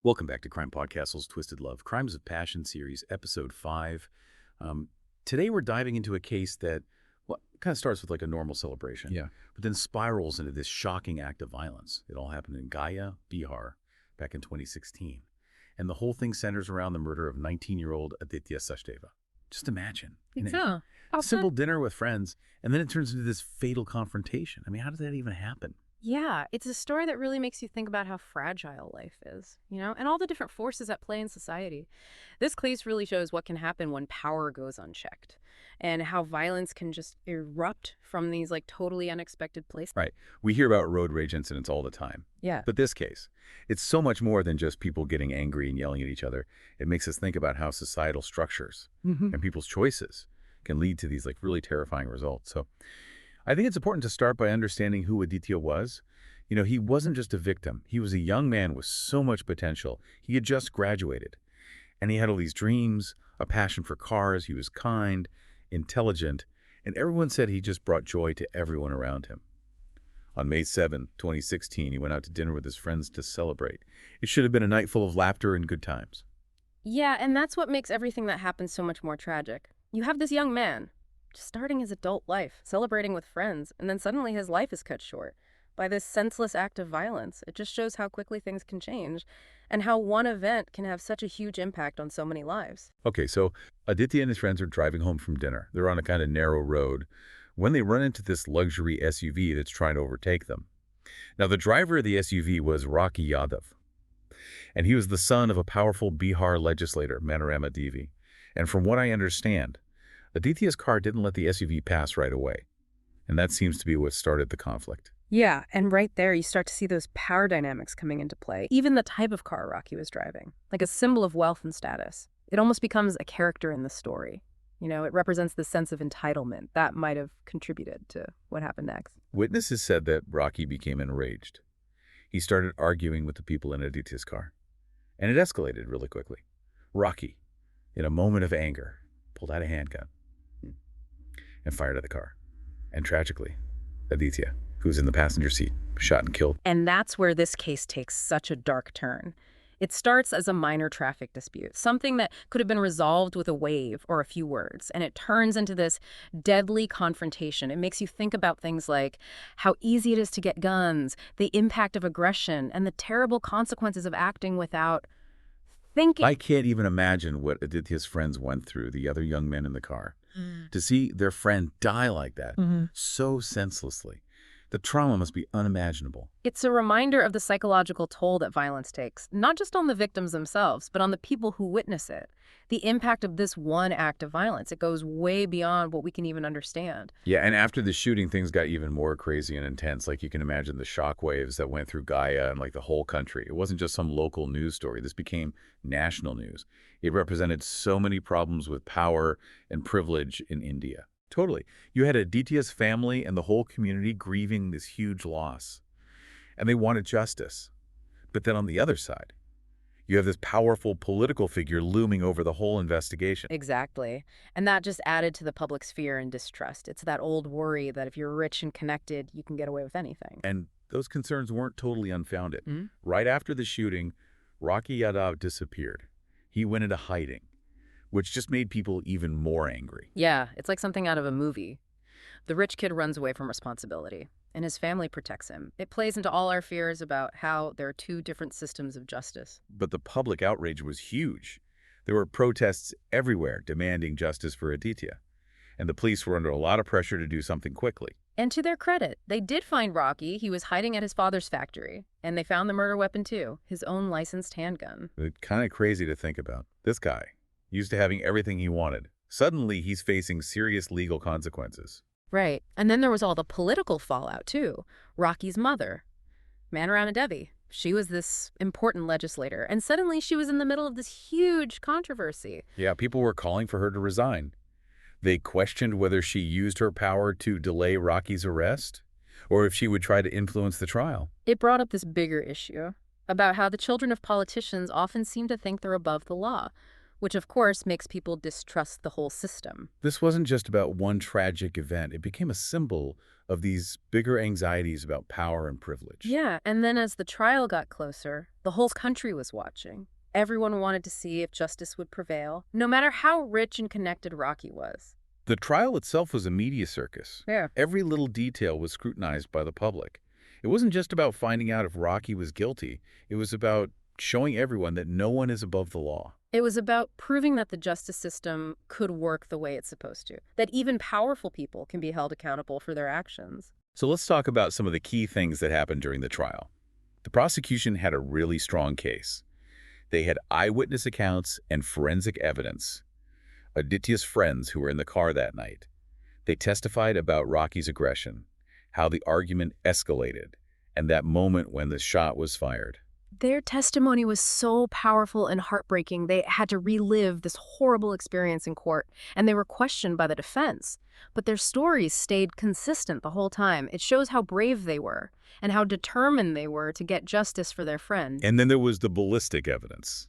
Welcome back to Crime Podcast's Twisted Love, Crimes of Passion series, episode 5. Today we're diving into a case that, well, kind of starts with like a normal celebration, Yeah. but then spirals into this shocking act of violence. It all happened in Gaya, Bihar, back in 2016. And the whole thing centers around the murder of 19-year-old Aditya Sachdeva. Just imagine. So, Simple dinner with friends, and then it turns into this fatal confrontation. I mean, how did that even happen? yeah, it's a story that really makes you think about how fragile life is, and all the different forces at play in society. This case really shows what can happen when power goes unchecked and how violence can just erupt from these like totally unexpected places. Right. We hear about road rage incidents all the time. Yeah. But this case, it's so much more than just people getting angry and yelling at each other. It makes us think about how societal structures and people's choices can lead to these like really terrifying results. So I think it's important to start by understanding who Aditya was. You know, he wasn't just a victim. He was a young man with so much potential. He had just graduated, and he had all these dreams, a passion for cars. He was kind, intelligent, and everyone said he just brought joy to everyone around him. On May 7, 2016, he went out to dinner with his friends to celebrate. It should have been a night full of laughter and good times. Yeah, and that's what makes everything that happens so much more tragic. You have this young man just starting his adult life, celebrating with friends, and then suddenly his life is cut short by this senseless act of violence. It just shows how quickly things can change and how one event can have such a huge impact on so many lives. Okay, so Aditya and his friends are driving home from dinner. They're on a kind of narrow road when they run into this luxury SUV that's trying to overtake them. Now, the driver of the SUV was Yadav, and he was the son of a powerful Bihar legislator, Manorama Devi. And from what I understand, Aditya's car didn't let the SUV pass right away, and that seems to be what started the conflict. Yeah, and right there you start to see those power dynamics coming into play. Even the type of car Rocky was driving, like a symbol of wealth and status. It almost becomes a character in the story. It represents the sense of entitlement that might have contributed to what happened next. Witnesses said that Rocky became enraged. He started arguing with the people in Aditya's car, and it escalated really quickly. Rocky, in a moment of anger, pulled out a handgun and fired at the car. And tragically, Aditya, who was in the passenger seat, was shot and killed. And that's where this case takes such a dark turn. It starts as a minor traffic dispute, something that could have been resolved with a wave or a few words, and it turns into this deadly confrontation. It makes you think about things like how easy it is to get guns, the impact of aggression, and the terrible consequences of acting without thinking. I can't even imagine what Aditya's friends went through, the other young men in the car. To see their friend die like that, so senselessly. The trauma must be unimaginable. It's a reminder of the psychological toll that violence takes, not just on the victims themselves, but on the people who witness it. The impact of this one act of violence, it goes way beyond what we can even understand. Yeah, and after the shooting, things got even more crazy and intense. Like, you can imagine the shockwaves that went through Gaya and like the whole country. It wasn't just some local news story. This became national news. It represented so many problems with power and privilege in India. Totally. You had Aditya's family and the whole community grieving this huge loss, and they wanted justice. But then on the other side, you have this powerful political figure looming over the whole investigation. Exactly. And that just added to the public's fear and distrust. It's that old worry that if you're rich and connected, you can get away with anything. And those concerns weren't totally unfounded. Right after the shooting, Rocky Yadav disappeared. He went into hiding, which just made people even more angry. Yeah, it's like something out of a movie. The rich kid runs away from responsibility, and his family protects him. It plays into all our fears about how there are two different systems of justice. But the public outrage was huge. There were protests everywhere demanding justice for Aditya, and the police were under a lot of pressure to do something quickly. And to their credit, they did find Rocky. He was hiding at his father's factory, and they found the murder weapon too, his own licensed handgun. It's kind of crazy to think about. This guy, used to having everything he wanted, suddenly he's facing serious legal consequences. Right. And then there was all the political fallout, too. Rocky's mother, Manorama Devi, she was this important legislator, and suddenly she was in the middle of this huge controversy. Yeah, people were calling for her to resign. They questioned whether she used her power to delay Rocky's arrest, or if she would try to influence the trial. It brought up this bigger issue about how the children of politicians often seem to think they're above the law, which of course makes people distrust the whole system. This wasn't just about one tragic event. It became a symbol of these bigger anxieties about power and privilege. Yeah, and then as the trial got closer, the whole country was watching. Everyone wanted to see if justice would prevail, no matter how rich and connected Rocky was. The trial itself was a media circus. Yeah. Every little detail was scrutinized by the public. It wasn't just about finding out if Rocky was guilty. It was about showing everyone that no one is above the law. It was about proving that the justice system could work the way it's supposed to, that even powerful people can be held accountable for their actions. So let's talk about some of the key things that happened during the trial. The prosecution had a really strong case. They had eyewitness accounts and forensic evidence. Aditya's friends who were in the car that night. They testified about Rocky's aggression, how the argument escalated, and that moment when the shot was fired. Their testimony was so powerful and heartbreaking, they had to relive this horrible experience in court, and they were questioned by the defense. But their stories stayed consistent the whole time. It shows how brave they were and how determined they were to get justice for their friend. And then there was the ballistic evidence,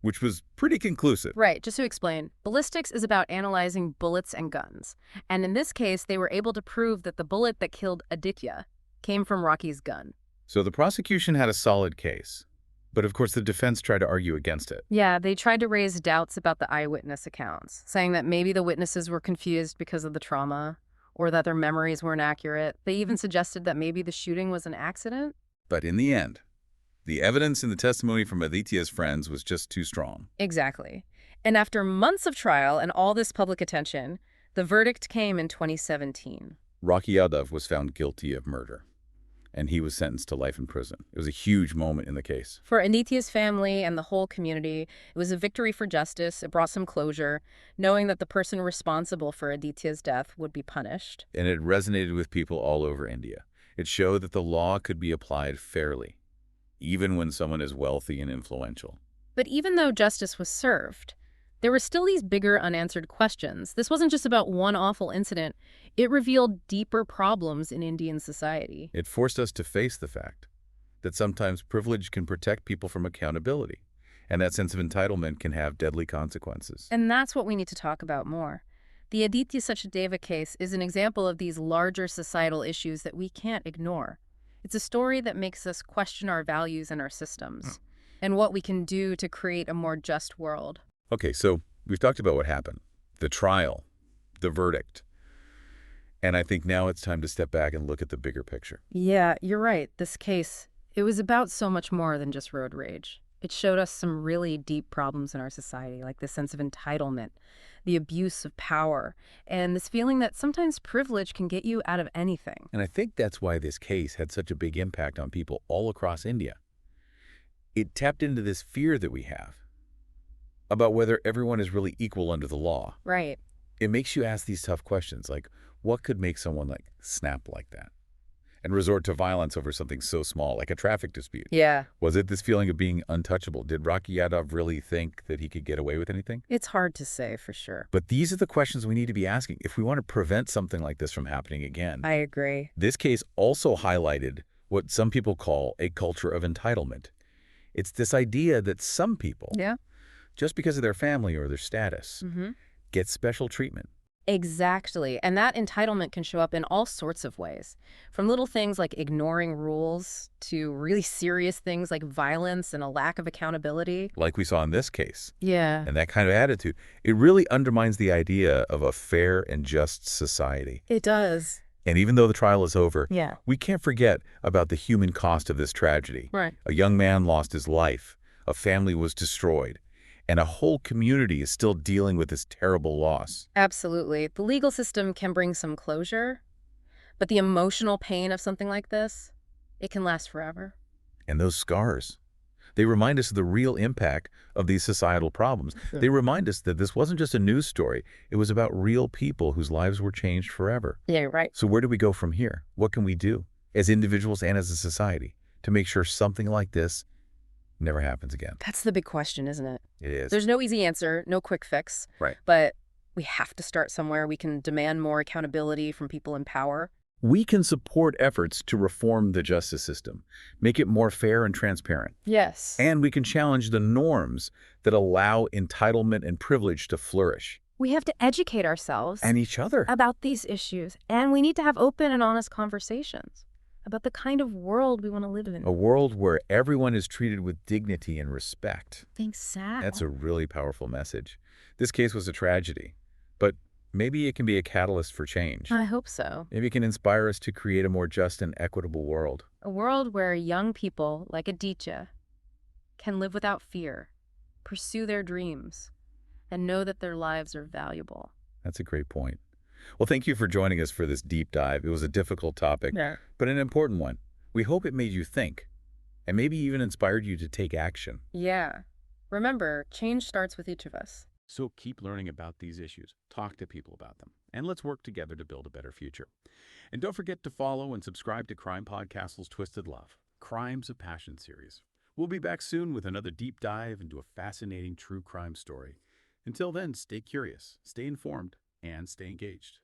which was pretty conclusive. Right, just to explain, ballistics is about analyzing bullets and guns. And in this case, they were able to prove that the bullet that killed Aditya came from Rocky's gun. So the prosecution had a solid case. But of course, the defense tried to argue against it. Yeah, they tried to raise doubts about the eyewitness accounts, saying that maybe the witnesses were confused because of the trauma, or that their memories weren't accurate. They even suggested that maybe the shooting was an accident. But in the end, the evidence in the testimony from Aditya's friends was just too strong. Exactly. And after months of trial and all this public attention, the verdict came in 2017. Rocky Yadav was found guilty of murder, and he was sentenced to life in prison. It was a huge moment in the case. For Aditya's family and the whole community, it was a victory for justice. It brought some closure, knowing that the person responsible for Aditya's death would be punished. And it resonated with people all over India. It showed that the law could be applied fairly, even when someone is wealthy and influential. But even though justice was served, there were still these bigger unanswered questions. This wasn't just about one awful incident. It revealed deeper problems in Indian society. It forced us to face the fact that sometimes privilege can protect people from accountability, and that sense of entitlement can have deadly consequences. And that's what we need to talk about more. The Aditya Sachdeva case is an example of these larger societal issues that we can't ignore. It's a story that makes us question our values and our systems, and what we can do to create a more just world. Okay, so we've talked about what happened, the trial, the verdict. And I think now it's time to step back and look at the bigger picture. Yeah, you're right. This case, it was about so much more than just road rage. It showed us some really deep problems in our society, like the sense of entitlement, the abuse of power, and this feeling that sometimes privilege can get you out of anything. And I think that's why this case had such a big impact on people all across India. It tapped into this fear that we have about whether everyone is really equal under the law. Right. It makes you ask these tough questions, like what could make someone snap like that and resort to violence over something so small, like a traffic dispute? Yeah. Was it this feeling of being untouchable? Did Rocky Yadav really think that he could get away with anything? It's hard to say for sure. But these are the questions we need to be asking if we want to prevent something like this from happening again. I agree. This case also highlighted what some people call a culture of entitlement. It's this idea that some people, just because of their family or their status, get special treatment. Exactly. And that entitlement can show up in all sorts of ways, from little things like ignoring rules to really serious things like violence and a lack of accountability. Like we saw in this case. Yeah. And that kind of attitude, it really undermines the idea of a fair and just society. It does. And even though the trial is over, Yeah. we can't forget about the human cost of this tragedy. Right. A young man lost his life, a family was destroyed, and a whole community is still dealing with this terrible loss. Absolutely. The legal system can bring some closure, but the emotional pain of something like this, it can last forever. And those scars, they remind us of the real impact of these societal problems. They remind us that this wasn't just a news story. It was about real people whose lives were changed forever. Yeah, right. So where do we go from here? What can we do as individuals and as a society to make sure something like this never happens again? That's the big question, isn't it? It is. There's no easy answer, no quick fix. Right. But we have to start somewhere. We can demand more accountability from people in power. We can support efforts to reform the justice system, make it more fair and transparent. Yes. And we can challenge the norms that allow entitlement and privilege to flourish. We have to educate ourselves And each other. about these issues, and we need to have open and honest conversations about the kind of world we want to live in. A world where everyone is treated with dignity and respect. Exactly. That's a really powerful message. This case was a tragedy, but maybe it can be a catalyst for change. I hope so. Maybe it can inspire us to create a more just and equitable world. A world where young people like Aditya can live without fear, pursue their dreams, and know that their lives are valuable. That's a great point. Well, thank you for joining us for this deep dive. It was a difficult topic, but an important one. We hope it made you think, and maybe even inspired you to take action. Yeah. Remember, change starts with each of us. So keep learning about these issues, talk to people about them, and let's work together to build a better future. And don't forget to follow and subscribe to CrimePod Castle's Twisted Love, Crimes of Passion series. We'll be back soon with another deep dive into a fascinating true crime story. Until then, stay curious, stay informed, and stay engaged.